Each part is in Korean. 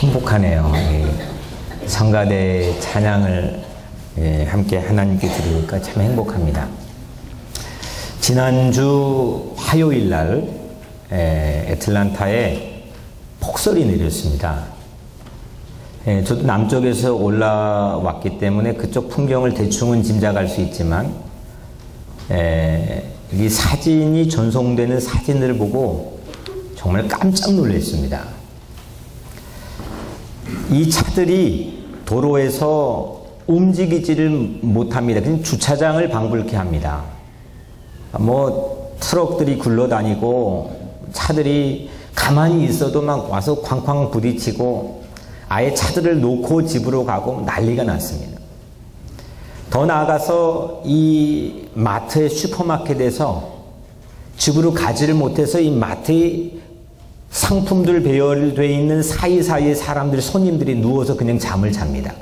행복하네요. 성가대 찬양을 함께 하나님께 드리니까 참 행복합니다. 지난주 화요일 날 애틀란타에 폭설이 내렸습니다. 저도 남쪽에서 올라왔기 때문에 그쪽 풍경을 대충은 짐작할 수 있지만 이 사진이 전송되는 사진들을 보고 정말 깜짝 놀랐습니다. 이 차들이 도로에서 움직이지를 못합니다. 그냥 주차장을 방불케 합니다. 뭐 트럭들이 굴러다니고 차들이 가만히 있어도 막 와서 쾅쾅 부딪히고 아예 차들을 놓고 집으로 가고 난리가 났습니다. 더 나아가서 이 마트의 슈퍼마켓에서 집으로 가지를 못해서 이 마트의 상품들 배열되어 있는 사이사이에 사람들이 손님들이 누워서 그냥 잠을 잡니다.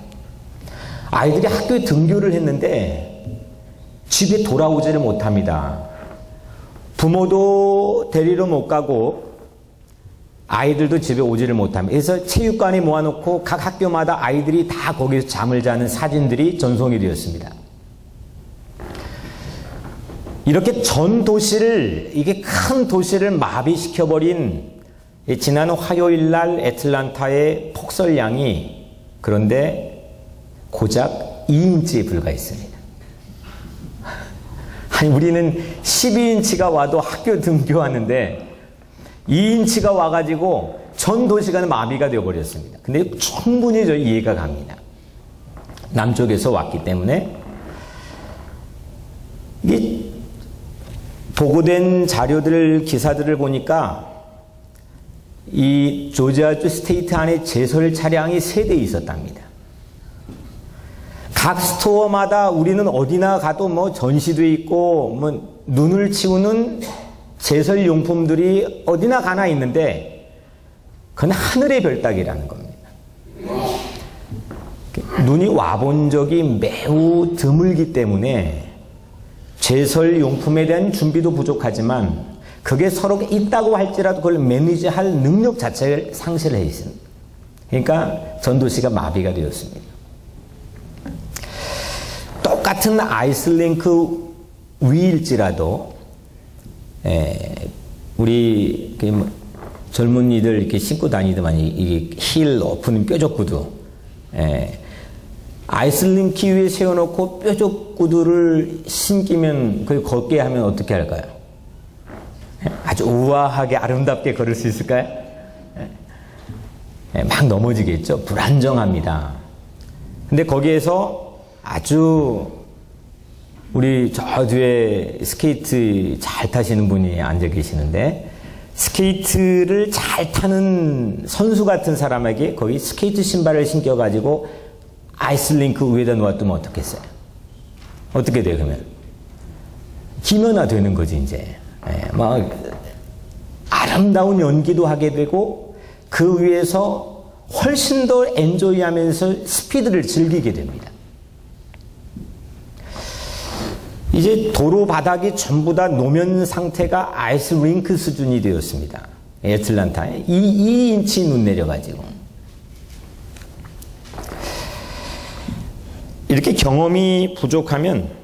아이들이 학교에 등교를 했는데 집에 돌아오지를 못합니다. 부모도 데리러 못 가고 아이들도 집에 오지를 못합니다. 그래서 체육관에 모아놓고 각 학교마다 아이들이 다 거기서 잠을 자는 사진들이 전송이 되었습니다. 이렇게 전 도시를, 이게 큰 도시를 마비시켜버린 지난 화요일 날 애틀란타의 폭설량이 그런데 고작 2인치에 불과했습니다. 아니, 우리는 12인치가 와도 학교 등교하는데 2인치가 와가지고 전 도시가 마비가 되어버렸습니다. 근데 충분히 저 이해가 갑니다. 남쪽에서 왔기 때문에. 이 보고된 자료들, 기사들을 보니까 이 조지아주 스테이트 안에 제설 차량이 3대 있었답니다. 각 스토어마다 우리는 어디나 가도 뭐 전시도 있고 뭐 눈을 치우는 제설 용품들이 어디나 가나 있는데 그건 하늘의 별따기라는 겁니다. 눈이 와본 적이 매우 드물기 때문에 제설 용품에 대한 준비도 부족하지만 그게 서로 있다고 할지라도 그걸 매니지할 능력 자체를 상실해 있습니다. 그러니까 전도시가 마비가 되었습니다. 똑같은 아이스링크 위일지라도 우리 젊은이들 이렇게 신고 다니더만 이게 힐 오픈 뾰족 구두 아이스링크 위에 세워놓고 뾰족 구두를 신기면 그걸 걷게 하면 어떻게 할까요? 아주 우아하게 아름답게 걸을 수 있을까요? 막 넘어지겠죠. 불안정합니다. 근데 거기에서 아주 우리 저 뒤에 스케이트 잘 타시는 분이 앉아 계시는데 스케이트를 잘 타는 선수 같은 사람에게 거기 스케이트 신발을 신겨가지고 아이스링크 위에다 놓아두면 어떻겠어요? 어떻게 돼요, 그러면? 기면화 되는 거지, 이제. 막 아름다운 연기도 하게 되고 그 위에서 훨씬 더 엔조이하면서 스피드를 즐기게 됩니다. 이제 도로 바닥이 전부 다 노면 상태가 아이스링크 수준이 되었습니다. 애틀란타에 2인치 눈 내려가지고. 이렇게 경험이 부족하면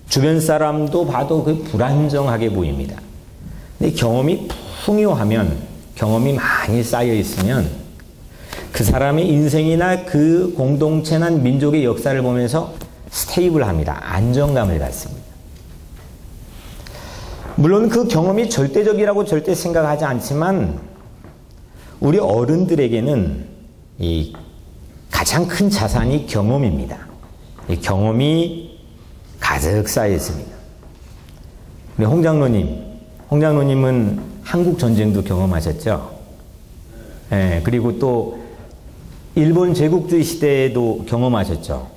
주변 사람도 봐도 그 불안정하게 보입니다. 근데 경험이 풍요하면, 경험이 많이 쌓여 있으면 그 사람의 인생이나 그 공동체나 민족의 역사를 보면서 스테이블합니다. 안정감을 갖습니다. 물론 그 경험이 절대적이라고 절대 생각하지 않지만 우리 어른들에게는 이 가장 큰 자산이 경험입니다. 이 경험이 가득 쌓여 있습니다. 우리 홍장로님은 한국 전쟁도 경험하셨죠? 그리고 또 일본 제국주의 시대에도 경험하셨죠?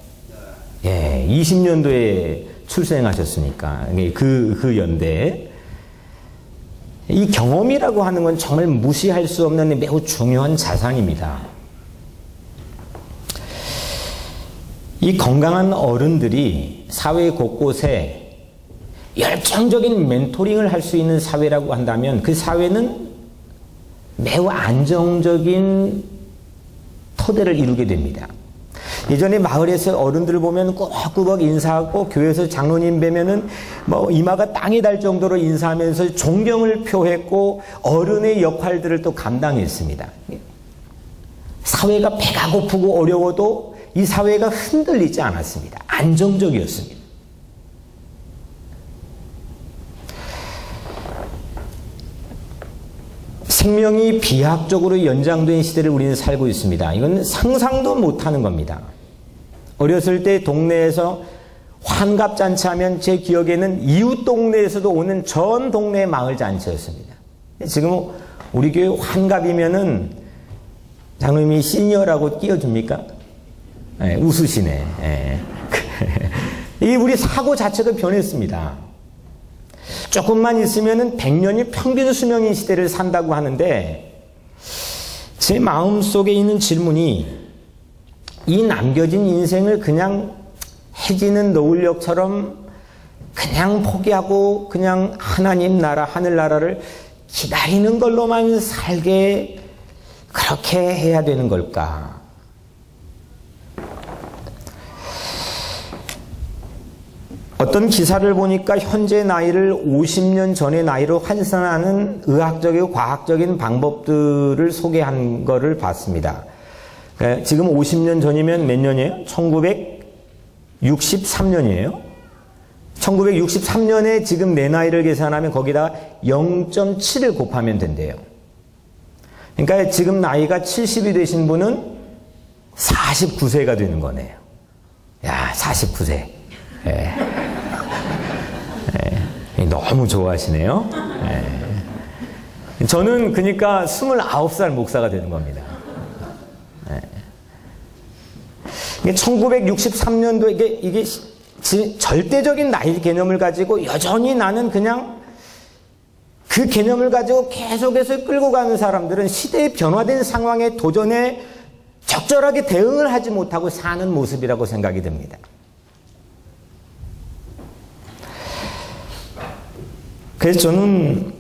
20년도에 출생하셨으니까 그 연대에 이 경험이라고 하는 건 정말 무시할 수 없는 매우 중요한 자산입니다. 이 건강한 어른들이 사회 곳곳에 열정적인 멘토링을 할 수 있는 사회라고 한다면 그 사회는 매우 안정적인 토대를 이루게 됩니다. 예전에 마을에서 어른들을 보면 꾸벅꾸벅 인사하고 교회에서 장로님 뵈면은 뭐 이마가 땅이 닿을 정도로 인사하면서 존경을 표했고 어른의 역할들을 또 감당했습니다. 사회가 배가 고프고 어려워도 이 사회가 흔들리지 않았습니다. 안정적이었습니다. 생명이 비약적으로 연장된 시대를 우리는 살고 있습니다. 이건 상상도 못하는 겁니다. 어렸을 때 동네에서 환갑잔치 하면 제 기억에는 이웃 동네에서도 오는 전 동네 마을 잔치였습니다. 지금 우리 교회 환갑이면은 장로님이 시니어라고 끼워줍니까? 네, 웃으시네. 네. 이 우리 사고 자체가 변했습니다. 조금만 있으면은 100년이 평균 수명인 시대를 산다고 하는데 제 마음속에 있는 질문이 이 남겨진 인생을 그냥 해지는 노을역처럼 그냥 포기하고 그냥 하나님 나라 하늘나라를 기다리는 걸로만 살게 그렇게 해야 되는 걸까? 어떤 기사를 보니까 현재 나이를 50년 전의 나이로 환산하는 의학적이고 과학적인 방법들을 소개한 것을 봤습니다. 지금 50년 전이면 몇 년이에요? 1963년이에요. 1963년에 지금 내 나이를 계산하면 거기다 0.7을 곱하면 된대요. 그러니까 지금 나이가 70이 되신 분은 49세가 되는 거네요. 야, 49세. 예. 예. 너무 좋아하시네요. 예. 저는 그러니까 29살 목사가 되는 겁니다. 예. 1963년도 이게 절대적인 나이 개념을 가지고 여전히 나는 그냥 그 개념을 가지고 계속해서 끌고 가는 사람들은 시대의 변화된 상황에 도전에 적절하게 대응을 하지 못하고 사는 모습이라고 생각이 듭니다. 그래서 저는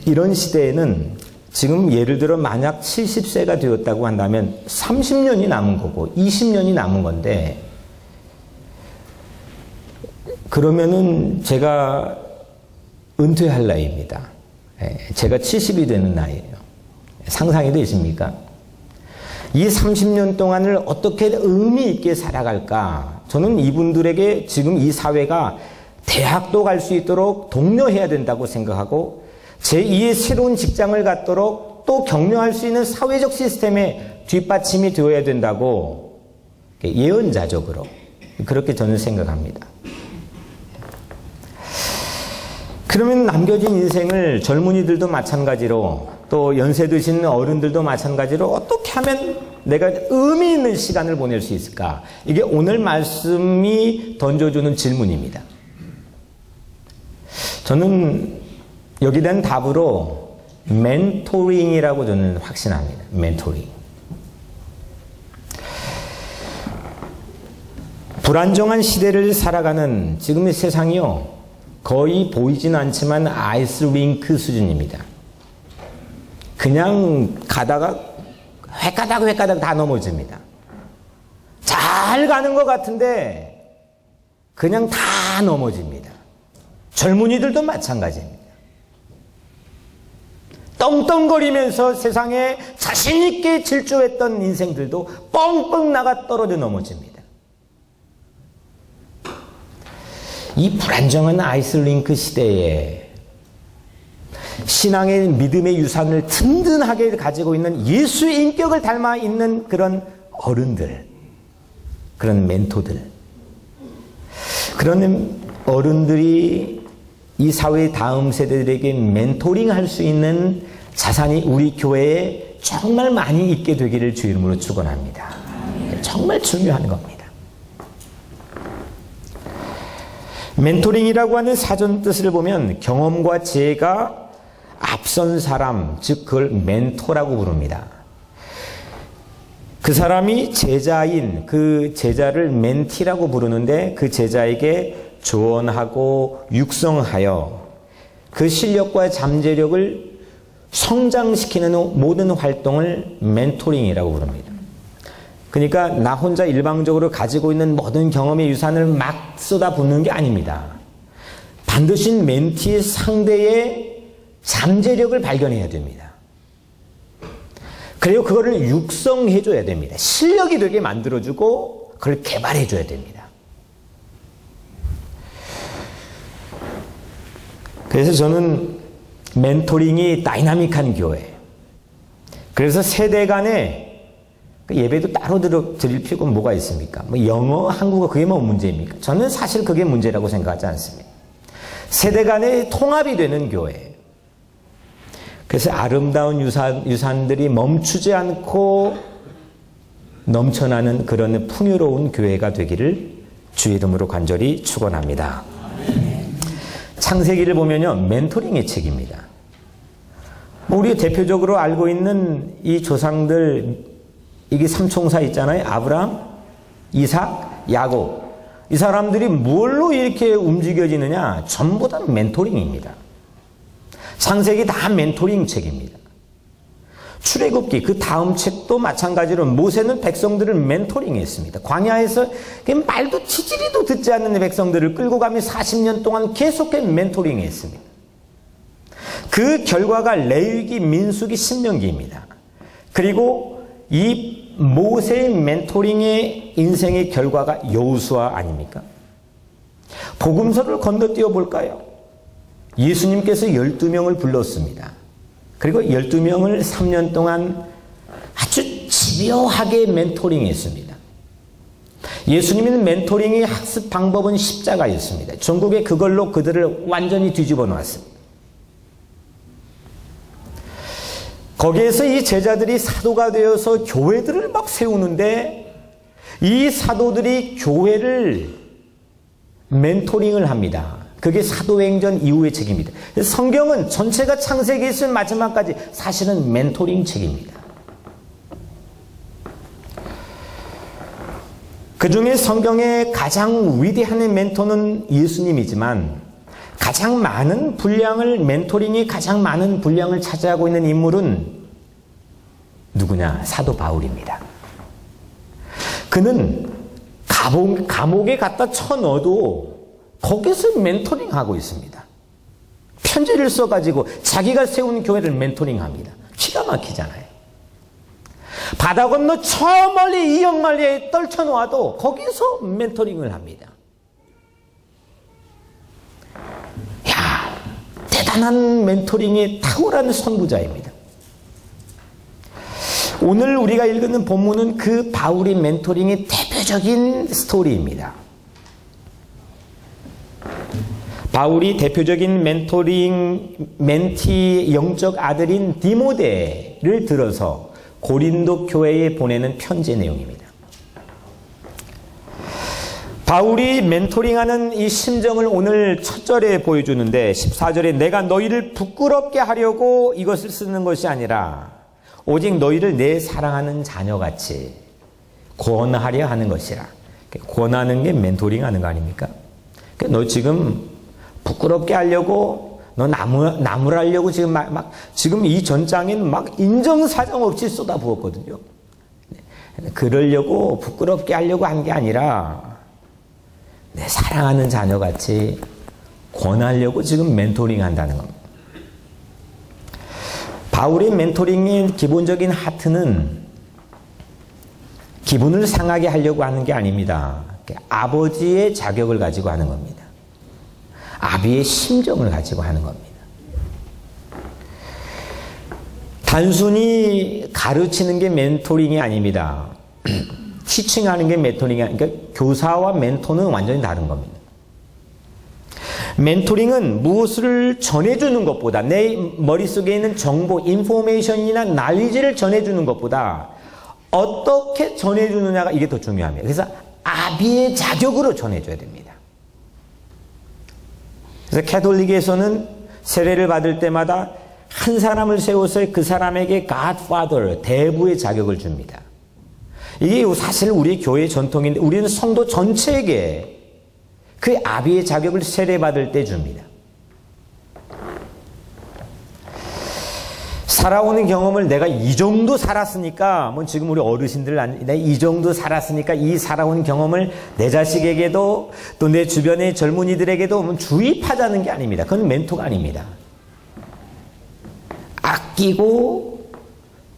이런 시대에는 지금 예를 들어 만약 70세가 되었다고 한다면 30년이 남은 거고 20년이 남은 건데 그러면은 제가 은퇴할 나이입니다. 제가 70이 되는 나이예요. 상상이 되십니까? 이 30년 동안을 어떻게 의미 있게 살아갈까? 저는 이분들에게 지금 이 사회가 대학도 갈 수 있도록 독려해야 된다고 생각하고 제2의 새로운 직장을 갖도록 또 격려할 수 있는 사회적 시스템의 뒷받침이 되어야 된다고 예언자적으로 그렇게 저는 생각합니다. 그러면 남겨진 인생을 젊은이들도 마찬가지로 또 연세 드신 어른들도 마찬가지로 어떻게 하면 내가 의미 있는 시간을 보낼 수 있을까? 이게 오늘 말씀이 던져주는 질문입니다. 저는 여기에 대한 답으로 멘토링이라고 저는 확신합니다. 멘토링. 불안정한 시대를 살아가는 지금의 세상이요. 거의 보이진 않지만 아이스링크 수준입니다. 그냥 가다가 획가닥 다 넘어집니다. 잘 가는 것 같은데 그냥 다 넘어집니다. 젊은이들도 마찬가지입니다. 떵떵거리면서 세상에 자신있게 질주했던 인생들도 뻥뻥 나가 떨어져 넘어집니다. 이 불안정한 아이스링크 시대에 신앙의 믿음의 유산을 든든하게 가지고 있는 예수의 인격을 닮아 있는 그런 어른들, 그런 멘토들, 그런 어른들이 이 사회의 다음 세대들에게 멘토링 할 수 있는 자산이 우리 교회에 정말 많이 있게 되기를 주 이름으로 축원합니다. 정말 중요한 겁니다. 멘토링이라고 하는 사전 뜻을 보면 경험과 지혜가 앞선 사람, 즉 그걸 멘토라고 부릅니다. 그 사람이 제자인 그 제자를 멘티라고 부르는데 그 제자에게 조언하고 육성하여 그 실력과 잠재력을 성장시키는 모든 활동을 멘토링이라고 부릅니다. 그러니까 나 혼자 일방적으로 가지고 있는 모든 경험의 유산을 막 쏟아붓는 게 아닙니다. 반드시 멘티의 상대의 잠재력을 발견해야 됩니다. 그리고 그거를 육성해 줘야 됩니다. 실력이 되게 만들어주고 그걸 개발해 줘야 됩니다. 그래서 저는 멘토링이 다이나믹한 교회, 그래서 세대 간에 예배도 따로 드릴 필요가 뭐가 있습니까? 뭐 영어, 한국어 그게 뭐 문제입니까? 저는 사실 그게 문제라고 생각하지 않습니다. 세대 간의 통합이 되는 교회. 그래서 아름다운 유산들이 멈추지 않고 넘쳐나는 그런 풍요로운 교회가 되기를 주의 이름으로 간절히 축원합니다. 창세기를 보면요, 멘토링의 책입니다. 우리 대표적으로 알고 있는 이 조상들, 이게 삼총사 있잖아요. 아브라함, 이삭, 야곱. 이 사람들이 뭘로 이렇게 움직여지느냐? 전부 다 멘토링입니다. 창세기 다 멘토링 책입니다. 출애굽기 그 다음 책도 마찬가지로 모세는 백성들을 멘토링했습니다. 광야에서 말도 치지리도 듣지 않는 백성들을 끌고 가며 40년 동안 계속해 멘토링했습니다. 그 결과가 레위기, 민수기, 신명기입니다. 그리고 이 모세의 멘토링의 인생의 결과가 여호수아 아닙니까? 복음서를 건너뛰어 볼까요? 예수님께서 12명을 불렀습니다. 그리고 12명을 3년 동안 아주 집요하게 멘토링했습니다. 예수님은 멘토링의 학습 방법은 십자가였습니다. 전국에 그걸로 그들을 완전히 뒤집어 놓았습니다. 거기에서 이 제자들이 사도가 되어서 교회들을 막 세우는데 이 사도들이 교회를 멘토링을 합니다. 그게 사도행전 이후의 책입니다. 성경은 전체가 창세기에서 마지막까지 사실은 멘토링 책입니다. 그 중에 성경의 가장 위대한 멘토는 예수님이지만 가장 많은 분량을, 멘토링이 가장 많은 분량을 차지하고 있는 인물은 누구냐? 사도 바울입니다. 그는 감옥에 갖다 쳐넣어도 거기서 멘토링하고 있습니다. 편지를 써가지고 자기가 세운 교회를 멘토링합니다. 기가 막히잖아요. 바다 건너 저 멀리 이역만리에 떨쳐놓아도 거기서 멘토링을 합니다. 야, 대단한 멘토링의 탁월한 선구자입니다. 오늘 우리가 읽는 본문은 그 바울의 멘토링의 대표적인 스토리입니다. 바울이 대표적인 멘티 영적 아들인 디모데를 들어서 고린도 교회에 보내는 편지 내용입니다. 바울이 멘토링하는 이 심정을 오늘 첫 절에 보여주는데 14절에 내가 너희를 부끄럽게 하려고 이것을 쓰는 것이 아니라 오직 너희를 내 사랑하는 자녀같이 권하려 하는 것이라. 권하는 게 멘토링하는 거 아닙니까? 너 지금 부끄럽게 하려고, 너 나무라려고 지금 이 전장에는 막 인정사정 없이 쏟아부었거든요. 그러려고, 부끄럽게 하려고 한 게 아니라, 내 사랑하는 자녀같이 권하려고 지금 멘토링 한다는 겁니다. 바울의 멘토링의 기본적인 하트는 기분을 상하게 하려고 하는 게 아닙니다. 아버지의 자격을 가지고 하는 겁니다. 아비의 심정을 가지고 하는 겁니다. 단순히 가르치는 게 멘토링이 아닙니다. 티칭하는 게 멘토링이 아니라, 그러니까 교사와 멘토는 완전히 다른 겁니다. 멘토링은 무엇을 전해주는 것보다, 내 머릿속에 있는 정보, 인포메이션이나 난리지를 전해주는 것보다 어떻게 전해주느냐가 이게 더 중요합니다. 그래서 아비의 자격으로 전해줘야 됩니다. 그래서 캐톨릭에서는 세례를 받을 때마다 한 사람을 세워서 그 사람에게 Godfather, 대부의 자격을 줍니다. 이게 사실 우리 교회 전통인데 우리는 성도 전체에게 그 아비의 자격을 세례받을 때 줍니다. 살아오는 경험을 내가 이 정도 살았으니까, 뭐 지금 우리 어르신들, 내가 이 정도 살았으니까 이 살아온 경험을 내 자식에게도 또 내 주변의 젊은이들에게도 주입하자는 게 아닙니다. 그건 멘토가 아닙니다. 아끼고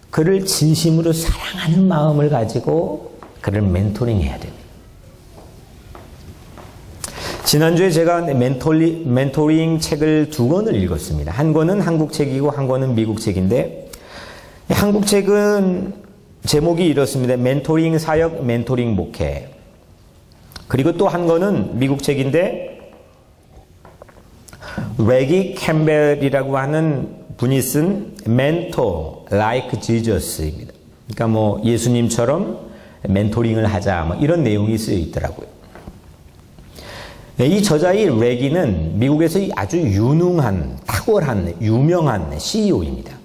그를 진심으로 사랑하는 마음을 가지고 그를 멘토링 해야 됩니다. 지난주에 제가 멘토링 책을 2권을 읽었습니다. 한 권은 한국 책이고 한 권은 미국 책인데, 한국 책은 제목이 이렇습니다. 멘토링 사역, 멘토링 목회. 그리고 또 한 권은 미국 책인데, 레기 캠벨이라고 하는 분이 쓴 Mentor Like Jesus입니다. 그러니까 뭐 예수님처럼 멘토링을 하자, 뭐 이런 내용이 쓰여 있더라고요. 이 저자의 레기는 미국에서 아주 유능한, 탁월한, 유명한 CEO입니다.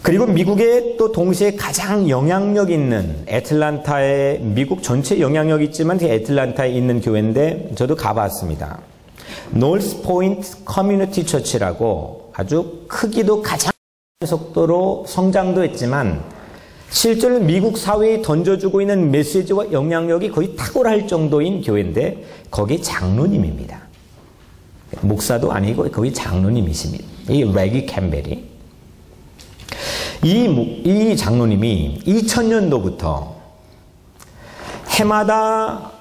그리고 미국에 또 동시에 가장 영향력 있는 애틀란타에, 미국 전체 영향력 있지만 애틀란타에 있는 교회인데 저도 가봤습니다. 노스 포인트 커뮤니티 처치라고 아주 크기도 가장 속도로 성장도 했지만 실제로 미국 사회에 던져주고 있는 메시지와 영향력이 거의 탁월할 정도인 교회인데 거기 장로님입니다. 목사도 아니고 거의 장로님이십니다. 이 레기 캠벨이. 이 장로님이 2000년도부터 해마다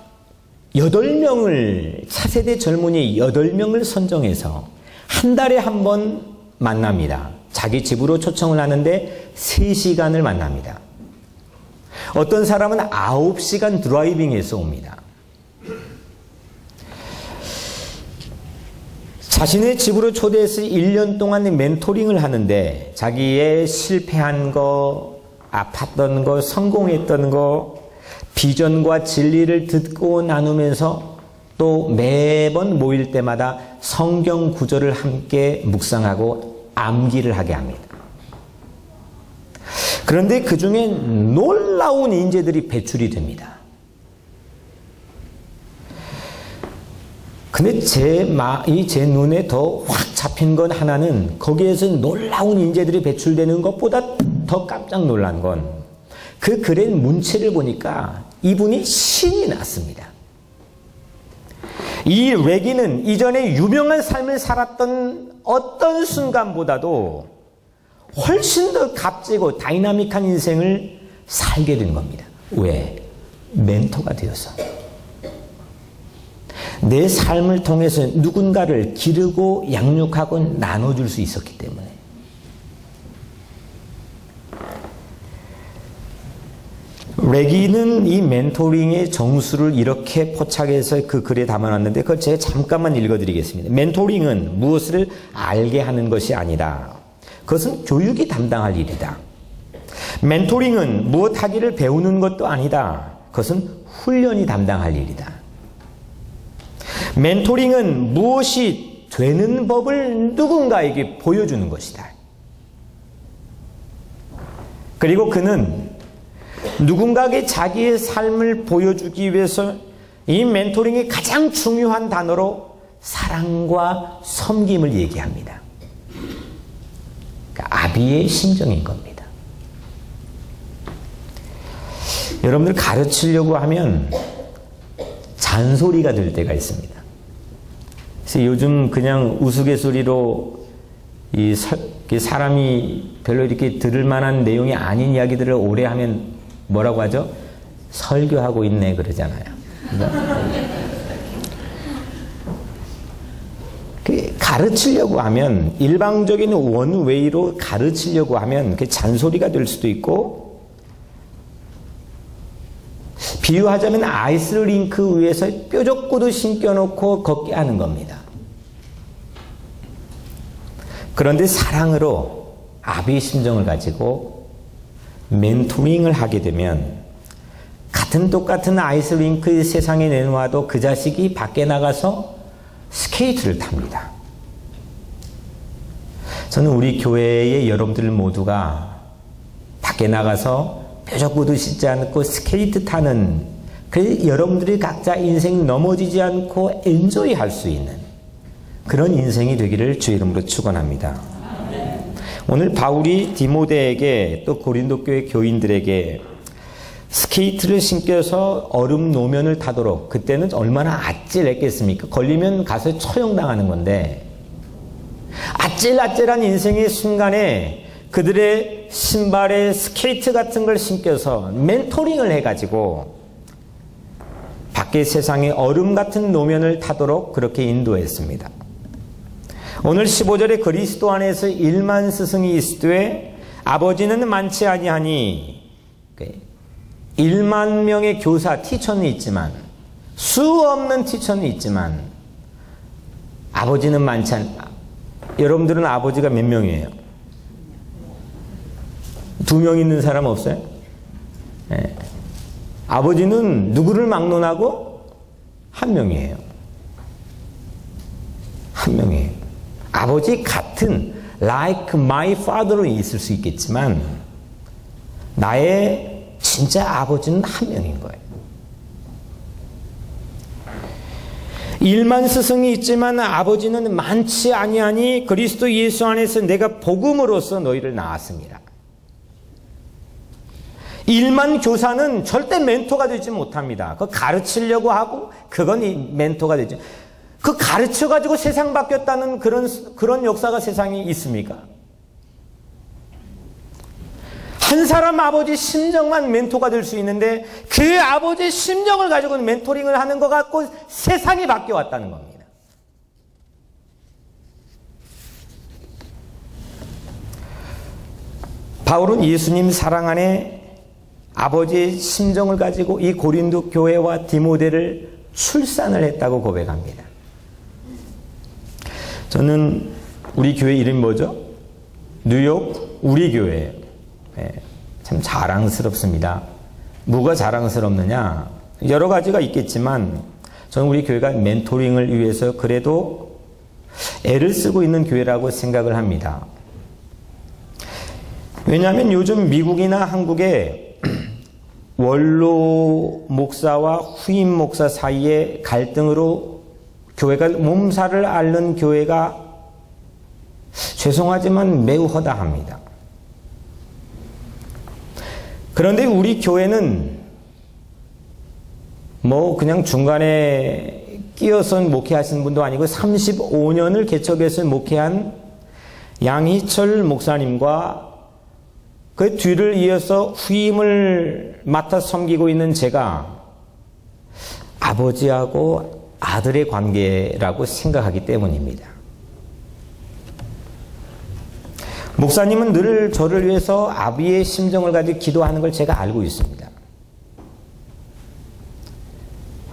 8명을, 차세대 젊은이 8명을 선정해서 한 달에 한 번 만납니다. 자기 집으로 초청을 하는데 3시간을 만납니다. 어떤 사람은 9시간 드라이빙해서 옵니다. 자신의 집으로 초대해서 1년 동안 멘토링을 하는데 자기의 실패한 거, 아팠던 거, 성공했던 거, 비전과 진리를 듣고 나누면서 또 매번 모일 때마다 성경 구절을 함께 묵상하고 암기를 하게 합니다. 그런데 그 중에 놀라운 인재들이 배출이 됩니다. 근데 제 눈에 더 확 잡힌 건 하나는 거기에서 놀라운 인재들이 배출되는 것보다 더 깜짝 놀란 건 그 글의 문체를 보니까 이분이 신이 났습니다. 이 레기는 이전에 유명한 삶을 살았던 어떤 순간보다도 훨씬 더 값지고 다이나믹한 인생을 살게 된 겁니다. 왜? 멘토가 되어서. 내 삶을 통해서 누군가를 기르고 양육하고 나눠줄 수 있었기 때문에. 레기는 이 멘토링의 정수를 이렇게 포착해서 그 글에 담아놨는데 그걸 제가 잠깐만 읽어드리겠습니다. 멘토링은 무엇을 알게 하는 것이 아니라 그것은 교육이 담당할 일이다. 멘토링은 무엇 하기를 배우는 것도 아니다. 그것은 훈련이 담당할 일이다. 멘토링은 무엇이 되는 법을 누군가에게 보여주는 것이다. 그리고 그는 누군가에게 자기의 삶을 보여주기 위해서 이 멘토링의 가장 중요한 단어로 사랑과 섬김을 얘기합니다. 그러니까 아비의 심정인 겁니다. 여러분들 가르치려고 하면 잔소리가 될 때가 있습니다. 그래서 요즘 그냥 우스갯소리로 사람이 별로 이렇게 들을 만한 내용이 아닌 이야기들을 오래 하면 뭐라고 하죠? 설교하고 있네 그러잖아요. 가르치려고 하면 일방적인 원웨이로 가르치려고 하면 그게 잔소리가 될 수도 있고, 비유하자면 아이스링크 위에서 뾰족구도 신겨놓고 걷게 하는 겁니다. 그런데 사랑으로 아비의 심정을 가지고 멘토링을 하게 되면 똑같은 아이스링크 세상에 내놓아도 그 자식이 밖에 나가서 스케이트를 탑니다. 저는 우리 교회의 여러분들 모두가 밖에 나가서 뾰족구도 신지 않고 스케이트 타는, 그래서 여러분들이 각자 인생 넘어지지 않고 엔조이 할 수 있는 그런 인생이 되기를 주의 이름으로 축원합니다. 오늘 바울이 디모데에게 또 고린도 교회 교인들에게 스케이트를 신겨서 얼음 노면을 타도록, 그때는 얼마나 아찔했겠습니까? 걸리면 가서 처형당하는 건데, 아찔아찔한 인생의 순간에 그들의 신발에 스케이트 같은 걸 신겨서 멘토링을 해가지고 밖의 세상에 얼음 같은 노면을 타도록 그렇게 인도했습니다. 오늘 15절에 그리스도 안에서 1만 스승이 있으되 아버지는 많지 아니하니, 1만 명의 교사, 티처는 있지만, 수 없는 티처는 있지만 아버지는 많지 여러분들은 아버지가 몇 명이에요? 2명 있는 사람 없어요? 네. 아버지는 누구를 막론하고? 1명이에요. 1명이에요. 아버지 같은 like my father로 있을 수 있겠지만 나의 진짜 아버지는 1명인 거예요. 1만 스승이 있지만 아버지는 많지 아니하니 그리스도 예수 안에서 내가 복음으로써 너희를 낳았습니다. 1만 교사는 절대 멘토가 되지 못합니다. 그거 가르치려고 하고 그건 이 멘토가 되죠. 그 가르쳐가지고 세상 바뀌었다는 그런 역사가 세상에 있습니까? 한 사람 아버지 심정만 멘토가 될 수 있는데 그 아버지의 심정을 가지고 멘토링을 하는 것 같고 세상이 바뀌어왔다는 겁니다. 바울은 예수님 사랑 안에 아버지의 심정을 가지고 이 고린도 교회와 디모데를 출산을 했다고 고백합니다. 저는 우리 교회 이름이 뭐죠? 뉴욕 우리 교회예요. 네, 참 자랑스럽습니다. 뭐가 자랑스럽느냐? 여러 가지가 있겠지만 저는 우리 교회가 멘토링을 위해서 그래도 애를 쓰고 있는 교회라고 생각을 합니다. 왜냐하면 요즘 미국이나 한국에 원로 목사와 후임 목사 사이의 갈등으로 교회가 몸살을 앓는 교회가 죄송하지만 매우 허다합니다. 그런데 우리 교회는 뭐 그냥 중간에 끼어서 목회하신 분도 아니고 35년을 개척해서 목회한 양희철 목사님과 그 뒤를 이어서 후임을 맡아 섬기고 있는 제가 아버지하고 아들의 관계라고 생각하기 때문입니다. 목사님은 늘 저를 위해서 아비의 심정을 가지고 기도하는 걸 제가 알고 있습니다.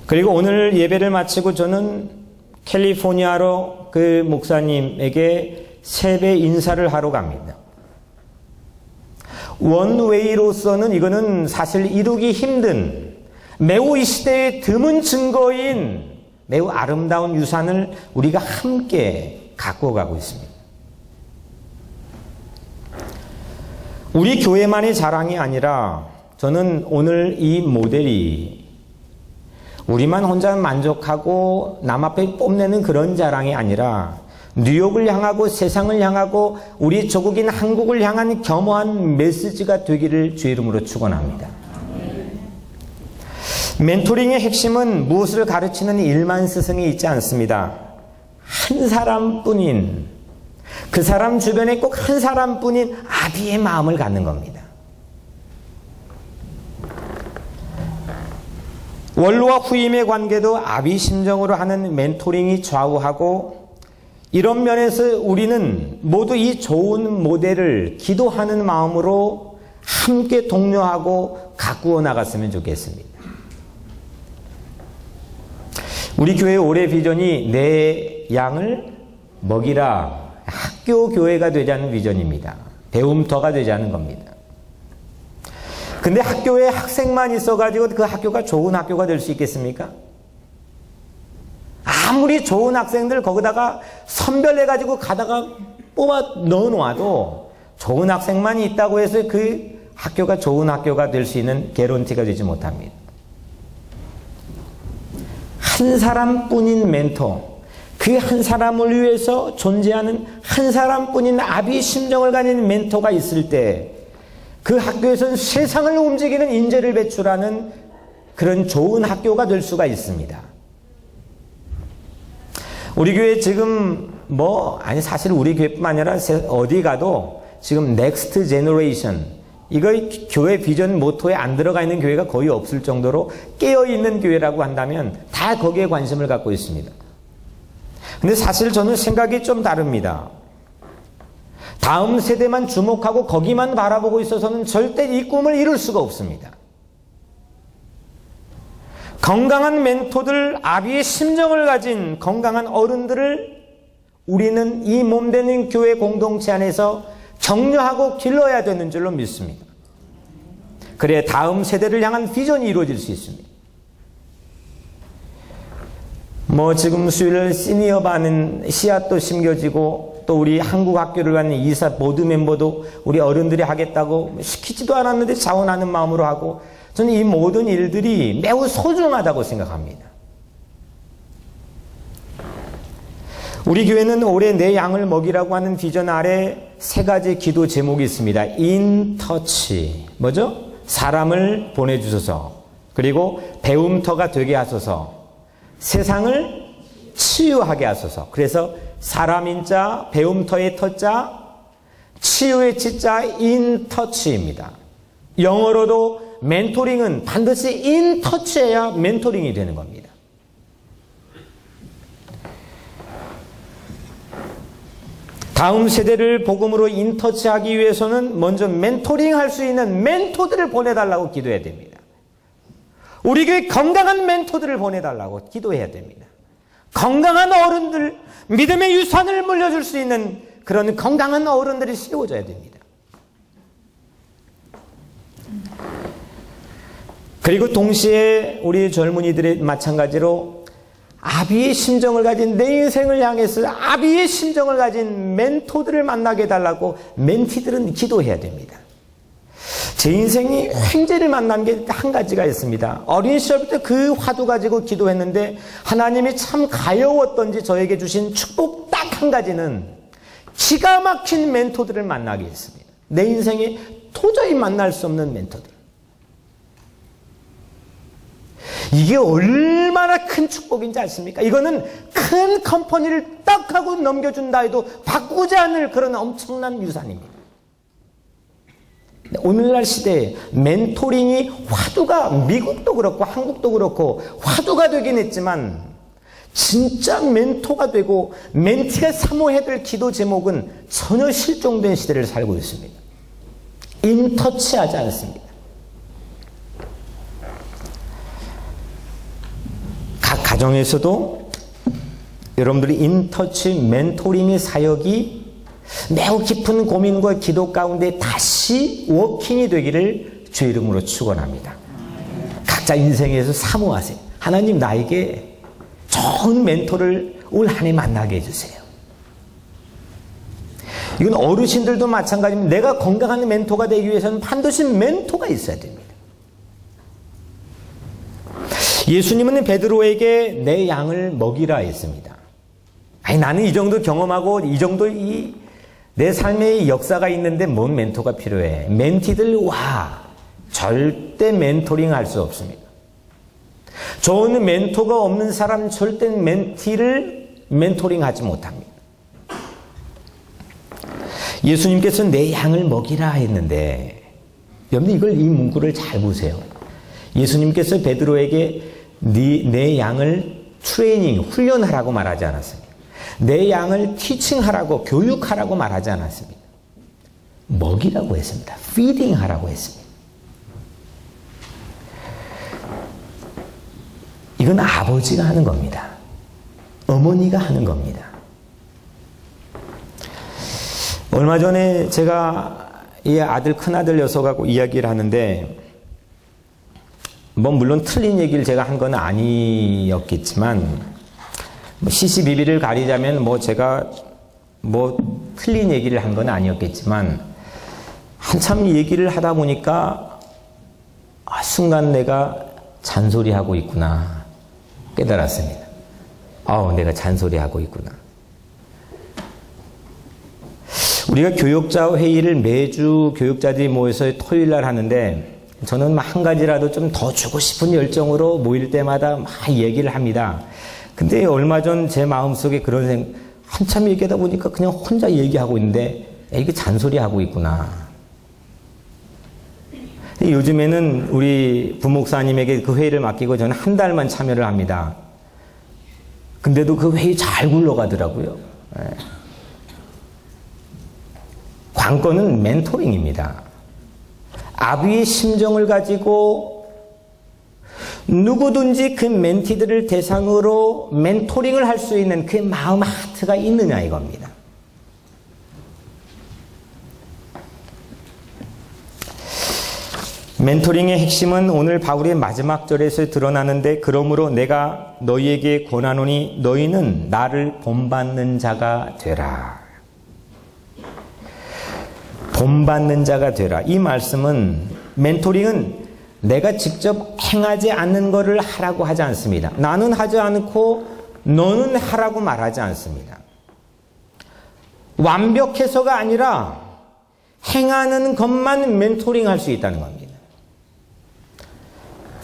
그리고 오늘 예배를 마치고 저는 캘리포니아로 그 목사님에게 세배 인사를 하러 갑니다. 원웨이로서는 이거는 사실 이루기 힘든 매우 이 시대의 드문 증거인 매우 아름다운 유산을 우리가 함께 갖고 가고 있습니다. 우리 교회만의 자랑이 아니라 저는 오늘 이 모델이 우리만 혼자 만족하고 남 앞에 뽐내는 그런 자랑이 아니라 뉴욕을 향하고 세상을 향하고 우리 조국인 한국을 향한 겸허한 메시지가 되기를 주의 이름으로 축원합니다. 멘토링의 핵심은 무엇을 가르치는 1만 스승이 있지 않습니다. 한 사람뿐인 그 사람 주변에 꼭 한 사람뿐인 아비의 마음을 갖는 겁니다. 원로와 후임의 관계도 아비 심정으로 하는 멘토링이 좌우하고 이런 면에서 우리는 모두 이 좋은 모델을 기도하는 마음으로 함께 독려하고 가꾸어 나갔으면 좋겠습니다. 우리 교회 올해 비전이 내 양을 먹이라 학교 교회가 되자는 비전입니다. 배움터가 되자는 겁니다. 근데 학교에 학생만 있어가지고 그 학교가 좋은 학교가 될 수 있겠습니까? 아무리 좋은 학생들 거기다가 선별해가지고 가다가 뽑아 넣어놓아도 좋은 학생만 있다고 해서 그 학교가 좋은 학교가 될 수 있는 개런티가 되지 못합니다. 한 사람뿐인 멘토, 그 한 사람을 위해서 존재하는 한 사람뿐인 아비의 심정을 가진 멘토가 있을 때 그 학교에서는 세상을 움직이는 인재를 배출하는 그런 좋은 학교가 될 수가 있습니다. 우리 교회 지금 사실 우리 교회뿐만 아니라 어디 가도 지금 넥스트 제너레이션, 이거 교회 비전 모토에 안 들어가 있는 교회가 거의 없을 정도로 깨어있는 교회라고 한다면 다 거기에 관심을 갖고 있습니다. 근데 사실 저는 생각이 좀 다릅니다. 다음 세대만 주목하고 거기만 바라보고 있어서는 절대 이 꿈을 이룰 수가 없습니다. 건강한 멘토들, 아비의 심정을 가진 건강한 어른들을 우리는 이 몸되는 교회 공동체 안에서 격려하고 길러야 되는 줄로 믿습니다. 그래야 다음 세대를 향한 비전이 이루어질 수 있습니다. 지금 수요일 시니어 반은 씨앗도 심겨지고 또 우리 한국 학교를 가는 이사 보드 멤버도 우리 어른들이 하겠다고 시키지도 않았는데 자원하는 마음으로 하고, 저는 이 모든 일들이 매우 소중하다고 생각합니다. 우리 교회는 올해 내 양을 먹이라고 하는 비전 아래 3가지 기도 제목이 있습니다. In touch, 뭐죠? 사람을 보내주소서, 그리고 배움터가 되게 하소서, 세상을 치유하게 하소서. 그래서 사람인자, 배움터의 터자, 치유의 치자, in touch입니다. 영어로도 멘토링은 반드시 in touch해야 멘토링이 되는 겁니다. 다음 세대를 복음으로 인터치하기 위해서는 먼저 멘토링 할 수 있는 멘토들을 보내달라고 기도해야 됩니다. 우리 교회 건강한 멘토들을 보내달라고 기도해야 됩니다. 건강한 어른들, 믿음의 유산을 물려줄 수 있는 그런 건강한 어른들이 세워져야 됩니다. 그리고 동시에 우리 젊은이들이 마찬가지로 아비의 심정을 가진, 내 인생을 향해서 아비의 심정을 가진 멘토들을 만나게 해달라고 멘티들은 기도해야 됩니다. 제 인생이 횡재를 만난 게 한 가지가 있습니다. 어린 시절부터 그 화두 가지고 기도했는데 하나님이 참 가여웠던지 저에게 주신 축복 딱 한 가지는 기가 막힌 멘토들을 만나게 했습니다. 내 인생에 도저히 만날 수 없는 멘토들. 이게 얼마나 큰 축복인지 아십니까? 이거는 큰 컴퍼니를 딱 하고 넘겨준다 해도 바꾸지 않을 그런 엄청난 유산입니다. 오늘날 시대에 멘토링이 화두가, 미국도 그렇고 한국도 그렇고 화두가 되긴 했지만 진짜 멘토가 되고 멘티가 사모해야 될 기도 제목은 전혀 실종된 시대를 살고 있습니다. 인터치하지 않습니다. 각 가정에서도 여러분들이 인터치 멘토링의 사역이 매우 깊은 고민과 기도 가운데 다시 워킹이 되기를 주의 이름으로 축원합니다. 각자 인생에서 사모하세요. 하나님, 나에게 좋은 멘토를 올 한 해 만나게 해주세요. 이건 어르신들도 마찬가지입니다. 내가 건강한 멘토가 되기 위해서는 반드시 멘토가 있어야 됩니다. 예수님은 베드로에게 내 양을 먹이라 했습니다. 나는 이 정도 경험하고 이 정도 내 삶의 역사가 있는데 뭔 멘토가 필요해. 멘티들 와. 절대 멘토링 할 수 없습니다. 좋은 멘토가 없는 사람 절대 멘티를 멘토링 하지 못합니다. 예수님께서 내 양을 먹이라 했는데, 여러분 이걸 이 문구를 잘 보세요. 예수님께서 베드로에게 내 양을 트레이닝, 훈련하라고 말하지 않았습니다. 내 양을 티칭하라고, 교육하라고 말하지 않았습니다. 먹이라고 했습니다. 피딩하라고 했습니다. 이건 아버지가 하는 겁니다. 어머니가 하는 겁니다. 얼마 전에 제가 이 아들, 큰아들 녀석하고 이야기를 하는데, 물론 틀린 얘기를 제가 한 건 아니었겠지만, 시시비비를 가리자면 제가 틀린 얘기를 한 건 아니었겠지만, 한참 얘기를 하다 보니까 순간 내가 잔소리하고 있구나 깨달았습니다. 내가 잔소리하고 있구나. 우리가 교육자 회의를 매주 교육자들이 모여서 토요일 날 하는데 저는 한 가지라도 좀 더 주고 싶은 열정으로 모일 때마다 막 얘기를 합니다. 근데 얼마 전 제 마음속에 그런 한참 얘기하다 보니까 그냥 혼자 얘기하고 있는데 이게 잔소리하고 있구나. 요즘에는 우리 부목사님에게 그 회의를 맡기고 저는 한 달만 참여를 합니다. 근데도 그 회의 잘 굴러가더라고요. 관건은 멘토링입니다. 아비의 심정을 가지고 누구든지 그 멘티들을 대상으로 멘토링을 할 수 있는 그 마음 하트가 있느냐 이겁니다. 멘토링의 핵심은 오늘 바울의 마지막 절에서 드러나는데 그러므로 내가 너희에게 권하노니 너희는 나를 본받는 자가 되라. 본받는 자가 되라. 이 말씀은 멘토링은 내가 직접 행하지 않는 것을 하라고 하지 않습니다. 나는 하지 않고 너는 하라고 말하지 않습니다. 완벽해서가 아니라 행하는 것만 멘토링 할 수 있다는 겁니다.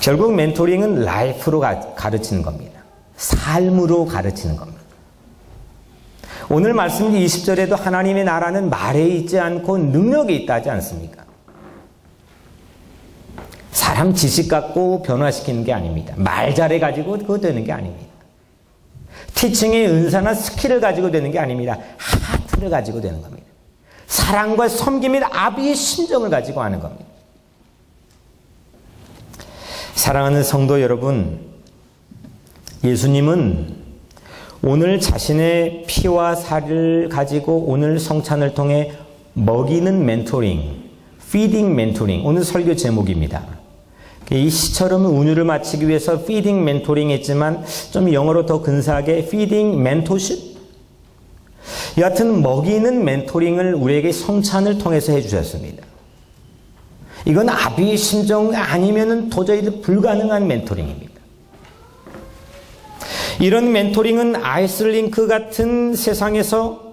결국 멘토링은 라이프로 가르치는 겁니다. 삶으로 가르치는 겁니다. 오늘 말씀 20절에도 하나님의 나라는 말에 있지 않고 능력에 있다 하지 않습니까? 사람 지식 갖고 변화시키는 게 아닙니다. 말 잘해가지고 그거 되는 게 아닙니다. 티칭의 은사나 스킬을 가지고 되는 게 아닙니다. 하트를 가지고 되는 겁니다. 사랑과 섬김 및 아비의 심정을 가지고 하는 겁니다. 사랑하는 성도 여러분, 예수님은 오늘 자신의 피와 살을 가지고 오늘 성찬을 통해 먹이는 멘토링, feeding 멘토링, 오늘 설교 제목입니다. 이 시처럼 운율을 맞추기 위해서 feeding 멘토링 했지만 좀 영어로 더 근사하게 feeding mentorship? 여하튼 먹이는 멘토링을 우리에게 성찬을 통해서 해주셨습니다. 이건 아비의 심정 아니면 도저히 불가능한 멘토링입니다. 이런 멘토링은 아이스링크 같은 세상에서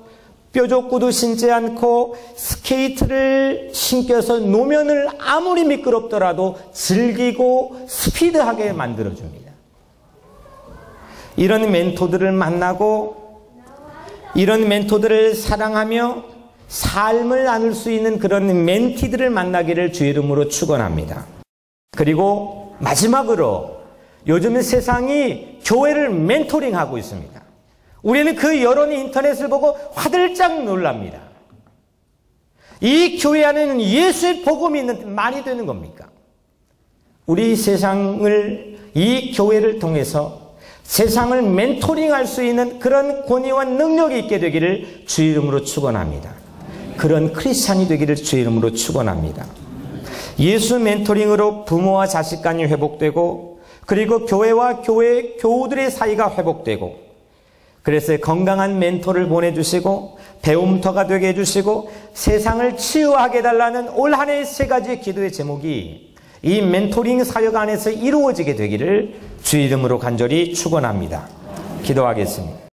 뾰족구도 신지 않고 스케이트를 신겨서 노면을 아무리 미끄럽더라도 즐기고 스피드하게 만들어줍니다. 이런 멘토들을 만나고 이런 멘토들을 사랑하며 삶을 나눌 수 있는 그런 멘티들을 만나기를 주의 이름으로 축원합니다. 그리고 마지막으로 요즘 세상이 교회를 멘토링하고 있습니다. 우리는 그 여론 인터넷을 보고 화들짝 놀랍니다. 이 교회 안에는 예수의 복음이 있는데 말이 되는 겁니까? 우리 세상을 이 교회를 통해서 세상을 멘토링할 수 있는 그런 권위와 능력이 있게 되기를 주의 이름으로 축원합니다. 그런 크리스찬이 되기를 주의 이름으로 축원합니다. 예수 멘토링으로 부모와 자식 간이 회복되고 그리고 교회와 교회 교우들의 사이가 회복되고 그래서 건강한 멘토를 보내주시고 배움터가 되게 해주시고 세상을 치유하게 해달라는 올 한 해의 세 가지 기도의 제목이 이 멘토링 사역 안에서 이루어지게 되기를 주의 이름으로 간절히 축원합니다. 기도하겠습니다.